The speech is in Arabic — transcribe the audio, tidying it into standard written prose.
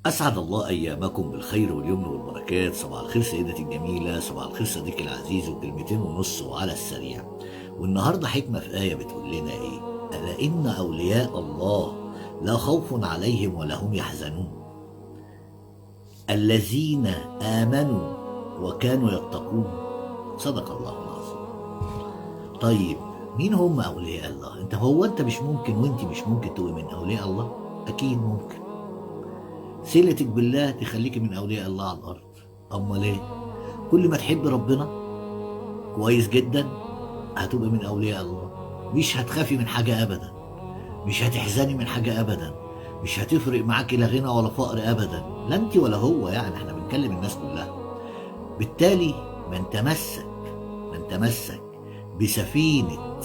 أسعد الله أيامكم بالخير واليمن والبركات. صباح الخير سيدتي الجميلة، صباح الخير صديقي العزيز، وكلمتين ونص وعلى السريع. والنهاردة حكمة في آية بتقول لنا إيه؟ ألا إن أولياء الله لا خوف عليهم ولا هم يحزنون، الذين آمنوا وكانوا يتقون. صدق الله العظيم. طيب، مين هم أولياء الله؟ أنت مش ممكن وأنت مش ممكن تبقي من أولياء الله؟ أكيد ممكن. صلتك بالله تخليكي من أولياء الله على الأرض. أمال إيه؟ كل ما تحب ربنا كويس جدا هتبقى من أولياء الله. مش هتخافي من حاجة أبدا، مش هتحزني من حاجة أبدا، مش هتفرق معاكي لا غنى ولا فقر أبدا، لا أنت ولا هو، يعني احنا بنكلم الناس كلها. بالتالي من تمسك بسفينة